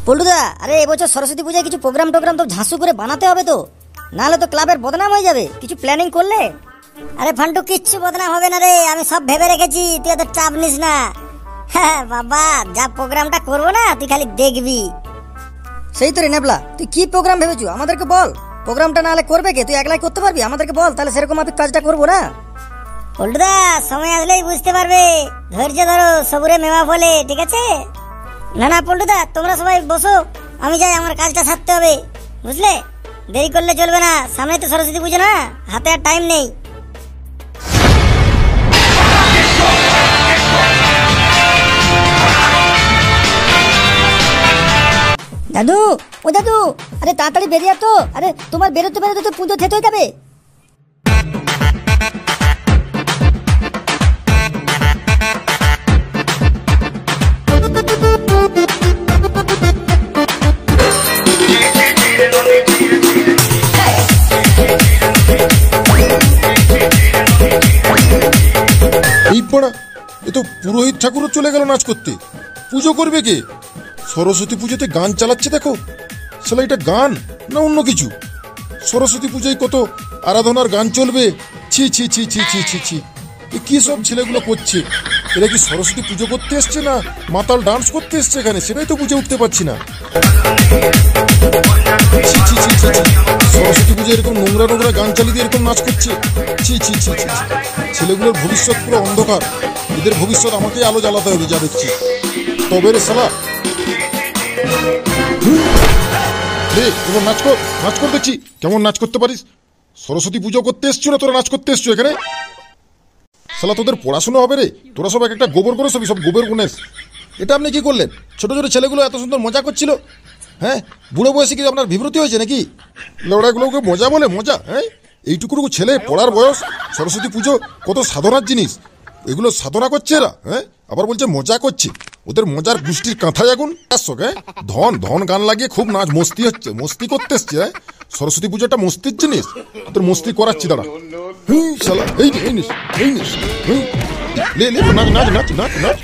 পল্টুদা, আরে এবছর সরস্বতী পূজায় কিছু প্রোগ্রাম টোগ্রাম তো ঝাঁসু করে বানাতে হবে তো, নাহলে তো ক্লাবের বদনাম হয়ে যাবে। কিছু প্ল্যানিং করলে? আরে ফান্টু, কিচ্ছু বদনাম হবে না রে, আমি সব ভেবে রেখেছি, তুই এত চাপ নিস না। হ্যাঁ বাবা, যা প্রোগ্রামটা করবো না তুই খালি দেখবি। সেই তো রে নেবলা, তুই কি প্রোগ্রাম ভেবেছো আমাদেরকে বল। প্রোগ্রামটা নাহলে করবে কে? তুই একলাই করতে পারবি? আমাদেরকে বল, তাহলে সেরকম আমি কাজটা করবো না। পল্টুদা, সময় আসলেই বুঝতে পারবে, ধৈর্য ধরো, সবুরে মেওয়া ফলে, ঠিক আছে? না না পল্টুদা, তোমরা সবাই বসো, আমি যাই, আমার কাজটা সারতে হবে, বুঝলে? দেরি করলে চলবে না, সামনে তো সরস্বতী পুজো না, হাতে আর টাইম নেই। দাদু, ও দাদু, আরে তাড়াতাড়ি বেরিয়ে তো, আরে তোমার বেরোতে বেরোতে তো পুজো থেতে হয়ে যাবে। এই পড়া, এ তো পুরোহিত ঠাকুরও চলে গেল নাচ করতে। পুজো করবে কে? সরস্বতী পুজোতে গান চালাচ্ছে দেখো। শালা এটা গান না অন্য কিছু? সরস্বতী পুজোয় কত আরাধনার গান চলবে। ছি ছি ছি ছি ছি ছি ছি, এ কি সব ছেলেগুলো করছে? এরা কি সরস্বতী পুজো করতে এসছে না মাতাল ডান্স করতে এসছে এখানে? সেটাই তো বুঝে উঠতে পারছি না। ছি ছি ছি ছি ছি, সরস্বতী পুজো এরকম নোংরা নোংরা গান চালিয়ে দিয়ে এরকম নাচ করছে? ছি ছি ছি ছি, ছেলেগুলোর ভবিষ্যৎ পুরো অন্ধকার। এদের ভবিষ্যৎ আমাকেই আলো জ্বালাতে হবে যা দেখছি। তবে রে শালা, নাচ কর, নাচ কর, দেখছি কেমন নাচ করতে পারিস। সরস্বতী পুজো করতে এসছো না তোরা নাচ করতে এসছো এখানে? শালা তোদের পড়াশোনা হবে রে? তোরা সব একটা গোবর করে সব গোবর গুনেস। এটা আপনি কি করলেন? ছোট ছোট ছেলেগুলো এত সুন্দর মজা করছিল, হ্যাঁ? বুড়ো বয়সে কি আপনার বিভ্রতি হয়েছে নাকি? লড়াইগুলোকে মজা বলে মজা? হ্যাঁ, এইটুকু ছেলে পড়ার বয়স, সরস্বতী পুজো কত সাধনার জিনিস, এগুলো সাধনা করছে এরা, হ্যাঁ? আবার বলছে মজা করছে। ওদের মজার গোষ্ঠীর কাঁথায় আগুন। হ্যাঁ, ধন ধন গান লাগিয়ে খুব নাচ মস্তি হচ্ছে, মস্তি করতে এসছে। হ্যাঁ, সরস্বতী পুজোটা মস্তির জিনিস, তোর মস্তি করাচ্ছি দাঁড়া। শালা এই নিস, লে লে, নাচ নাচ নাচ নাচ নাচ।